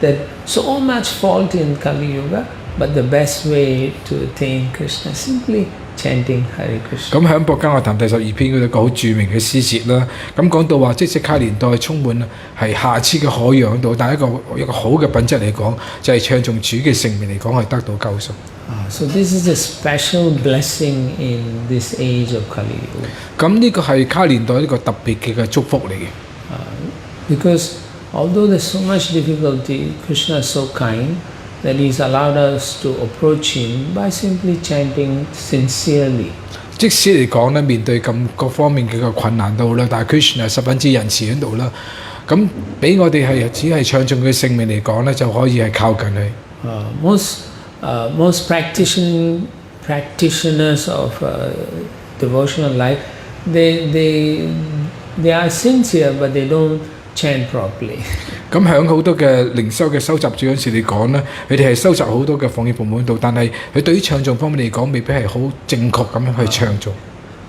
That so much fault in Kali Yuga, but the best way to attain Krishna simply chanting Hare Krishna. 咁喺《Bhagāvatam》第12篇嗰度個好著名嘅詩節啦，咁講到話，即使卡年代充滿係下次嘅海洋喺度，但係一個好嘅品質嚟講，就係唱頌主嘅聖名嚟講係得到救贖。So this is a special blessing in this age of Kali Yuga. 咁呢個係卡年代呢個特別嘅祝福嚟嘅。Because although there's so much difficulty, Krishna is so kind that He's allowed us to approach Him by simply chanting sincerely. 即使嚟講咧，面對咁各方面嘅困難都好啦，但係 Krishna 十分之仁慈喺度啦。咁俾我哋係只係唱頌佢聖名嚟講咧，就可以係靠近佢。Most practitioners of devotional life, they are sincere, but they don't chant properly. 咁喺好多嘅靈修嘅收集者嗰時嚟講咧，佢哋係收集好多嘅奉獻部門度，但係佢對於唱頌方面嚟講，未必係好正確咁樣去唱頌。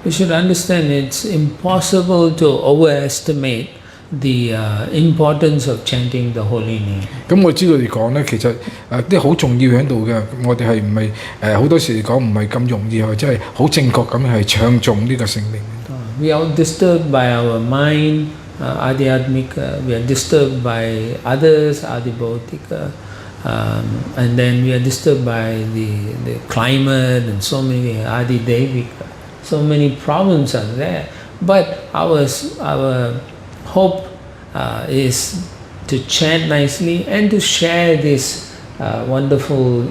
We should understand it's impossible to overestimate the importance of chanting the holy name. 咁我知道嚟講咧，其實啲好重要喺度嘅，我哋係唔係好多時嚟講唔係咁容易，或者係好正確咁樣係唱頌呢個聖名。We are disturbed by our mind, adhyatmika. We are disturbed by others, adhibhautika, and then we are disturbed by the climate and so many adhidevika. So many problems are there, but our hope is to chant nicely and to share this wonderful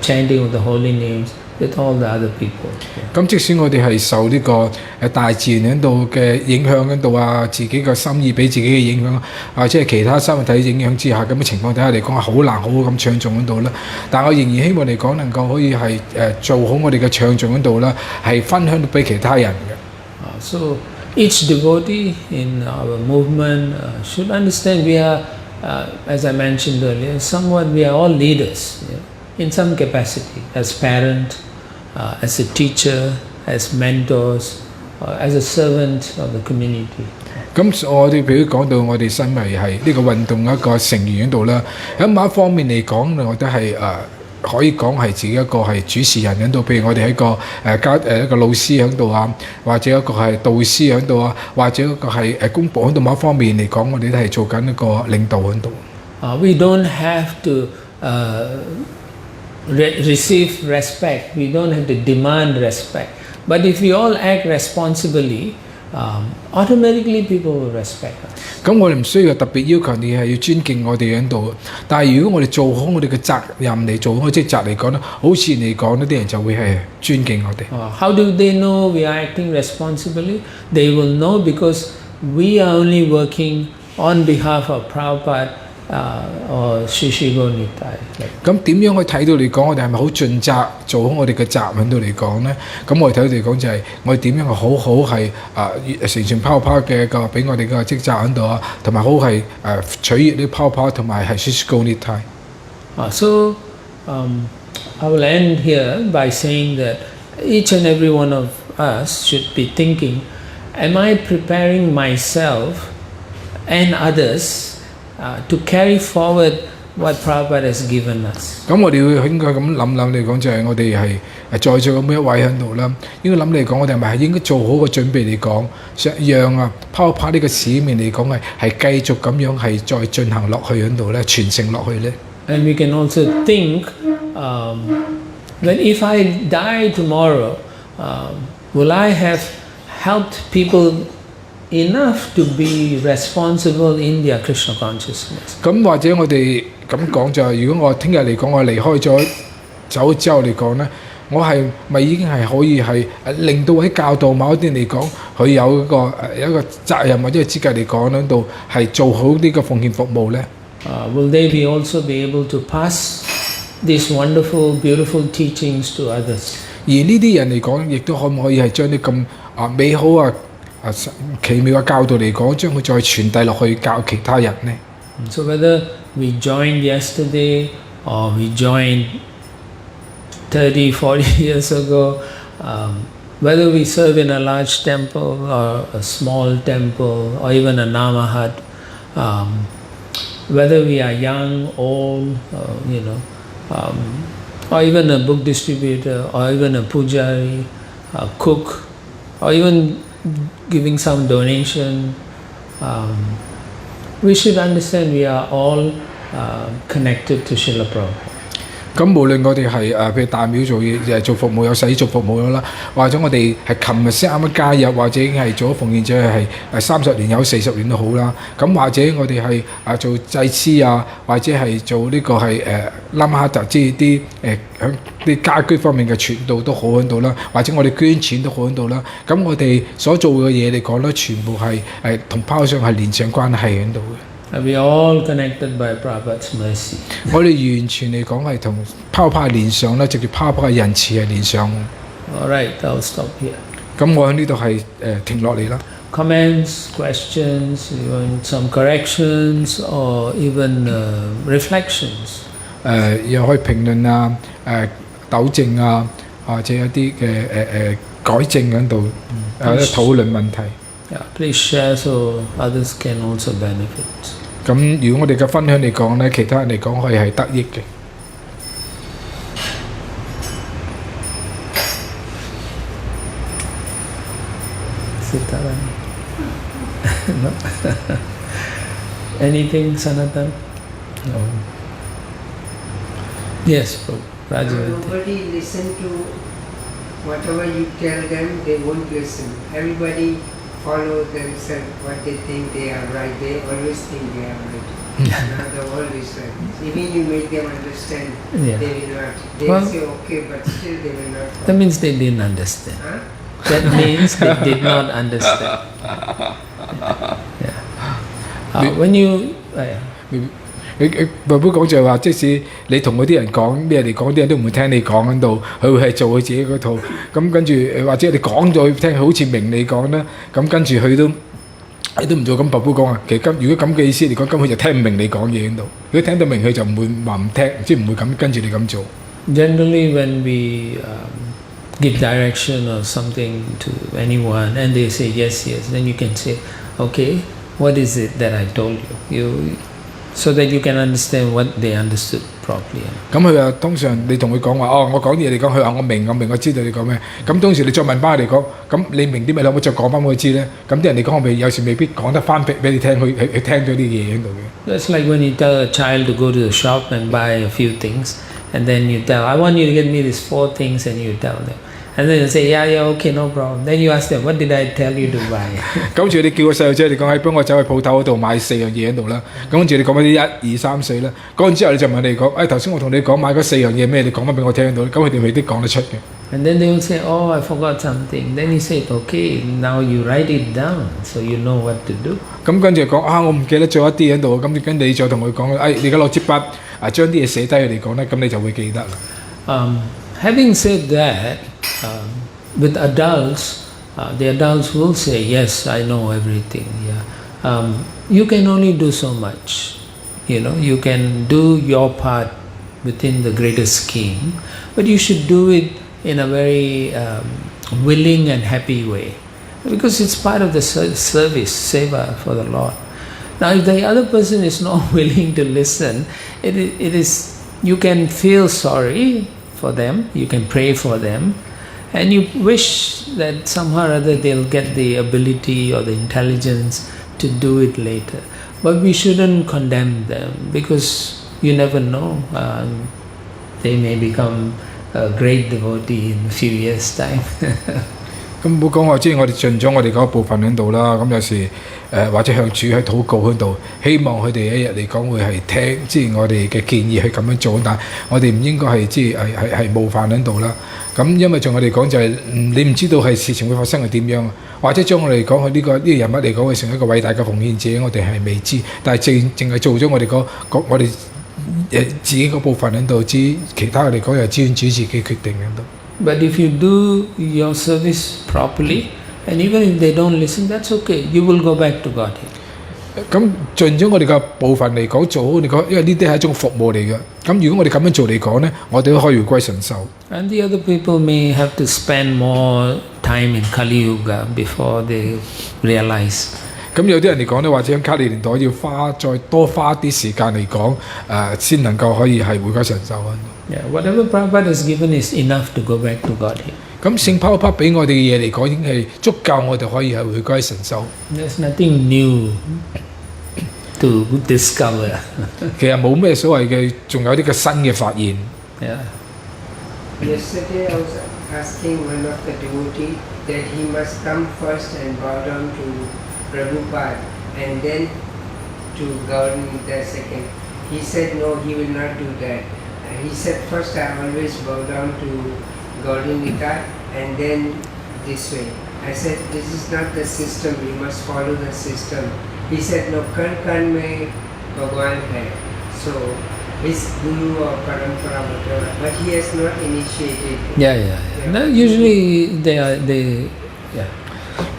chanting of the holy names with all the other people. 咁即使我哋係受呢個大自然喺度嘅影響喺度啊，自己嘅心意俾自己嘅影響，或者係其他生物體影響之下咁嘅情況底下嚟講，係好難好好咁唱頌喺度啦。但我仍然希望嚟講能夠可以係做好我哋嘅唱頌喺度啦，係分享到俾其他人嘅。So each devotee in our movement should understand we are, as I mentioned earlier, somewhat we are all leaders, in some capacity, as parent, as a teacher, as mentors, as a servant of the community. 咁我哋譬如講到我哋身為係呢個運動一個成員喺度啦，喺某一方面嚟講，我覺得係可以講係自己一個係主持人喺度，譬如我哋係一個一個老師喺度啊，或者一個係導師喺度啊，或者一個係公僕喺度，某一方面嚟講，我哋都係做緊一個領導喺度。We don't have to receive respect. We don't have to demand respect. But if we all act responsibly, automatically people will respect us. 咁我哋唔需要特別要求你係要尊敬我哋喺度，但係如果我哋做好我哋嘅責任嚟做好職責嚟講咧，好似嚟講呢啲人就會係尊敬我哋。How do they know we are acting responsibly? They will know because we are only working on behalf of Prabhupada or Shishigho Nitai. 咁點樣去睇到嚟講，我哋係咪好盡責做好我哋嘅責任度嚟講咧？咁我哋睇到嚟講就係我哋點樣係好好係成全泡泡嘅個俾我哋嘅職責喺度啊，同埋好係取悅啲泡泡同埋係 Shishigho Nitai。So I will end here by saying that each and every one of us should be thinking, am I preparing myself and others to carry forward what Prabhupada has given us. 咁我哋要應該咁諗嚟講，就係我哋係在座咁每一位喺度啦。應該諗嚟講，我哋係咪係應該做好個準備嚟講，想讓Prabhupada呢個使命嚟講係繼續咁樣係再進行落去喺度咧，傳承落去咧。And we can also think, that if I die tomorrow, will I have helped people enough to be responsible in their Krishna consciousness? 咁或者我哋咁講就係，如果我聽日嚟講，我離開咗走之後嚟講咧，我係咪已經係可以係令到喺教導某一啲嚟講，佢有一個責任或者係資格嚟講喺度係做好呢個奉獻服務咧？ Will they also be able to pass these wonderful, beautiful teachings to others? 而呢啲人嚟講，亦都可唔可以係將啲咁美好奇妙嘅教導嚟講，將佢再傳遞落去教其他人呢？ So whether we joined yesterday or we joined 30, 40 years ago, whether we serve in a large temple or a small temple or even a Nama hut, whether we are young, old, or even a book distributor, or even a pujari, a cook, or even giving some donation, we should understand we are all connected to Srila Prabhupada. 咁無論我哋係譬如大廟做嘢做服務有洗做服務咗啦，或者我哋係琴日先啱啱加入，或者已經係做咗奉獻者係30年有40年都好啦。咁或者我哋係做祭司或者係做呢個係拉馬哈特，即係啲響啲家居方面嘅傳道都好喺度啦，或者我哋捐錢都好喺度啦。咁我哋所做嘅嘢嚟講咧，全部係同拋上係連上關係喺度嘅。We are all connected by Prabhupada's mercy. 我哋完全嚟講係同Prabhupada連上啦，直接Prabhupada嘅仁慈係連上。All right, I'll stop here. 咁我喺呢度係停落嚟啦。Comments, questions, even some corrections, or even reflections. 又可以評論糾正或者一啲嘅改正喺度討論問題。Yeah, please share so others can also benefit. 咁如果我哋嘅分享嚟講咧，其他人嚟講可以係得益嘅。No? Anything, Sanatan? No. Yes, Raju. Nobody listen to whatever you tell them, they won't listen. Everybody follow themselves, what they think they are right. They always think they are right. Now the world is right. Even you make them understand, Yeah. they will not. They Well, say okay, but still they will not follow. That means they didn't understand. Huh? That means they did not understand. Yeah. When you... Prabhu 講就係話，即使你同嗰啲人講咩嚟講，啲人都唔會聽你講喺度，佢會係做佢自己嗰套。咁跟住或者你講咗佢聽，好似明你講啦，咁跟住佢都唔做。咁Prabhu 講其實如果咁嘅意思嚟講，根本就聽唔明你講嘢喺度。如果聽到明，佢就唔會話唔聽，即係唔會咁跟住你咁做。Generally, when we give direction or something to anyone and they say yes, then you can say, okay, what is it that I told you? So that you can understand what they understood properly. 咁佢話通常你同佢講話，我講嘢嚟講，佢話我明，我知道你講咩。咁當時你再問翻佢嚟講，咁你明啲咪？可唔可以再講翻俾佢知咧？咁啲人嚟講，我有時未必講得翻俾你聽，佢聽咗啲嘢喺度嘅。That's like when you tell a child to go to the shop and buy a few things, and then you tell, I want you to get me these 4 things, and you tell them. And then you say, yeah, okay, no problem. Then you ask them, what did I tell you to buy? 咁好似你叫個細路仔嚟講，幫我走去鋪頭嗰度買4樣嘢喺度啦。咁跟住你講翻啲1、2、3、4啦。講完之後你就問你講，頭先我同你講買嗰4樣嘢咩？你講翻俾我聽到。咁佢哋未必講得出嘅。And then they will say, oh, I forgot something. Then you say, okay, now you write it down so you know what to do. 咁跟住講我唔記得咗一啲喺度。咁跟你再同佢講，你而家攞支筆將啲嘢寫低嚟講咧，咁你就會記得啦。Having said that, with adults, the adults will say, yes, I know everything. Yeah, you can only do so much. You can do your part within the greater scheme, but you should do it in a very willing and happy way, because it's part of the service, seva for the Lord. Now, if the other person is not willing to listen, it is you can feel sorry for them, you can pray for them, and you wish that somehow or other they'll get the ability or the intelligence to do it later. But we shouldn't condemn them, because you never know. They may become a great devotee in a few years' time. 咁唔好講話，即係我哋盡咗我哋嗰部分喺度啦。咁有時或者向主喺禱告喺度，希望佢哋一日嚟講會係聽，即係我哋嘅建議去咁樣做。但係我哋唔應該係即係冒犯喺度啦。咁因為像我哋講就係、你唔知道係事情會發生係點樣，或者將我哋講佢呢個人物嚟講會成為一個偉大嘅奉獻者，我哋係未知。但係淨係做咗我哋我哋自己嗰部分喺度，至於其他嚟講又只願主自己決定喺度。But if you do your service properly, and even if they don't listen, that's okay. You will go back to God. 咁盡咗我哋嘅部分嚟講做好，你講，因為呢啲係一種服務嚟嘅。咁如果我哋咁樣做嚟講呢，我哋都可以回歸神受。And the other people may have to spend more time in Kali Yuga before they realize. 咁有啲人嚟講呢，或者喺卡利年代要再多花啲時間嚟講，先能夠可以係回歸神受啊。Yeah, whatever Prabhupada has given is enough to go back to God here. 咁聖跑跑俾我哋嘅嘢嚟講，已經係足夠我哋可以係回歸神受。There's nothing new to discover. 其實冇咩所謂嘅，仲有啲嘅新嘅發現。Yeah. Yesterday I was asking one of the devotee that he must come first and bow down to Prabhupada and then to Gauranga second. He said no, he will not do that. He said first I always bow down to Gauranga and then this way. I said this is not the system, we must follow the system. He said no, kan kan mein Bhagwan hai. So his guru or parampara whatever, but he has not initiated. Yeah. No, usually they yeah.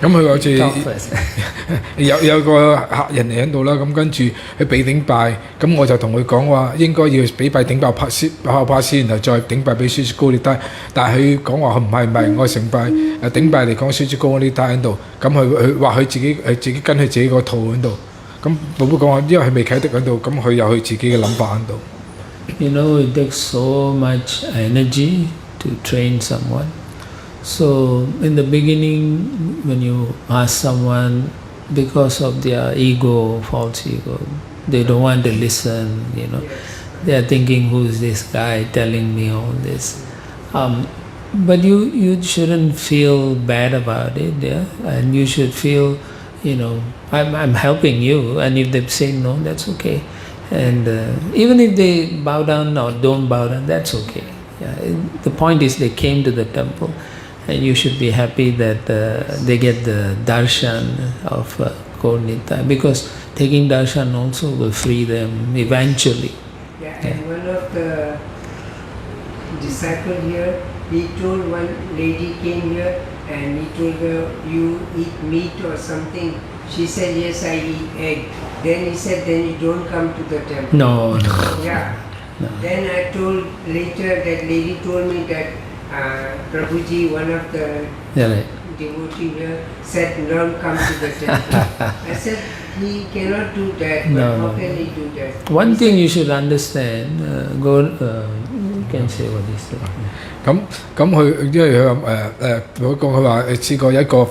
咁佢好似 Talk first. 有個客人嚟喺度啦，咁跟住去俾頂拜，咁我就同佢講話應該要俾拜頂拜拍先，然後再頂拜俾書主高利達。但係佢講話唔係，我成拜頂拜嚟講書主高利達喺度，咁佢話佢自己跟佢自己個套喺度。咁寶寶講話，因為佢未啟迪喺度，咁佢有佢自己嘅諗法喺度。You know, it takes so much energy to train someone. So in the beginning, when you ask someone, because of their ego, false ego, they don't want to listen, you know. They are thinking, who is this guy telling me all this? But you shouldn't feel bad about it, yeah? And you should feel, you know, I'm helping you, and if they say no, that's okay. And even if they bow down or don't bow down, that's okay. Yeah. The point is they came to the temple, and you should be happy that they get the darshan of Gaur-Nitai, because taking darshan also will free them eventually. Yeah, and one of the disciples here, he told one lady came here and he told her, you eat meat or something. She said, yes, I eat egg. Then he said, then you don't come to the temple. No. Yeah. No. Then I told later, that lady told me that Prabhuji, one of the devotee here, said, don't come to the temple. I said, he cannot do that, but how can he do that? One thing you should understand, you can say what he said. 咁佢因為佢話試過有一個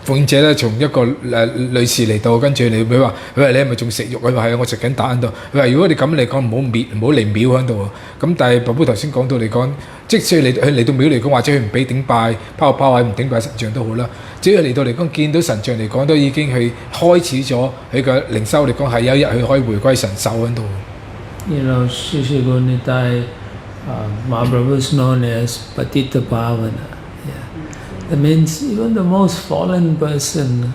奉獻者咧，從一個女士嚟到，跟住佢話你係咪仲食肉？佢話係啊，我食緊蛋喺度。佢話如果你咁嚟講，唔好嚟廟喺度喎。咁但係Prabhu頭先講到嚟講，即使佢嚟到廟嚟講，或者佢唔俾頂拜拋位唔頂拜神像都好啦。只要嚟到嚟講見到神像嚟講，都已經係開始咗佢嘅靈修嚟講，係有一日佢可以回歸神手喺度。You know, Shri Gaur-Nitai, Mahaprabhu is known as Patita Pavana. Yeah. That means even the most fallen person,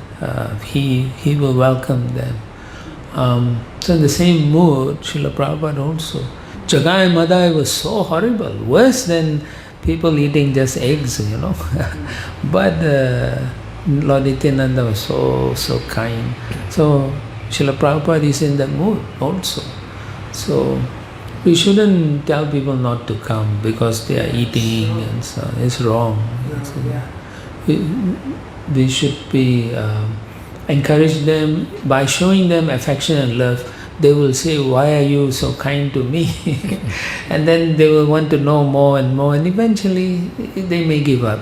he will welcome them. So in the same mood, Srila Prabhupada also. Jagai Madai was so horrible, worse than people eating just eggs, you know. But Lord Nityananda was so kind. So Srila Prabhupada is in that mood also. So we shouldn't tell people not to come because they are eating and so on. It's wrong. We should be encourage them, by showing them affection and love, they will say, why are you so kind to me? And then they will want to know more and more, and eventually they may give up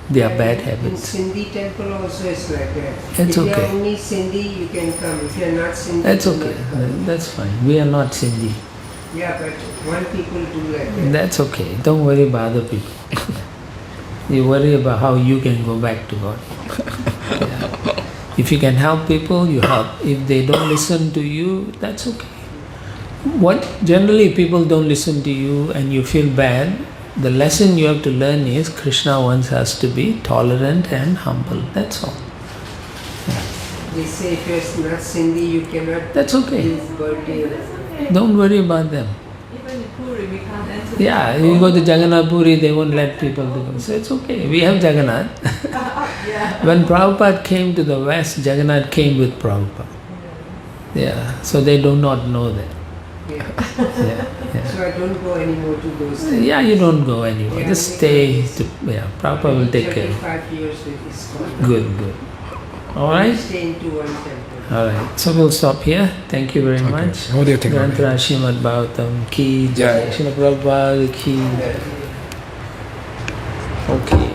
their bad habits. In Sindhi temple also it's like that. It's if okay. you are only Sindhi, you can come. If you are not Sindhi, That's you okay. cannot come. That's fine. We are not Sindhi. Yeah, but one people do like that. That's okay. Don't worry about other people. You worry about how you can go back to God. Yeah. If you can help people, you help. If they don't listen to you, that's okay. What generally people don't listen to you and you feel bad, the lesson you have to learn is Krishna wants us to be tolerant and humble. That's all. They say if you are not Sindhi, you cannot That's okay. give birthday. Don't worry about them. Even in Puri, we can't enter. Yeah, you go to Jagannath Puri, they won't let people to go. So it's okay. We have Jagannath. Yeah. When Prabhupada came to the West, Jagannath came with Prabhupada. Yeah, so they do not know that. Yeah. Yeah. So I don't go anymore to those things. Yeah, you don't go anywhere. Yeah, Just stay. Prabhupada will take care. 35 years with Iskcon. Good, good. All I right. stay into one temple. All right. So we'll stop here. Thank you very much. What do you think of it? Granthara Śrimad Bhagāvatam ki Jai. Śrīla Prabhupada ki. Okay.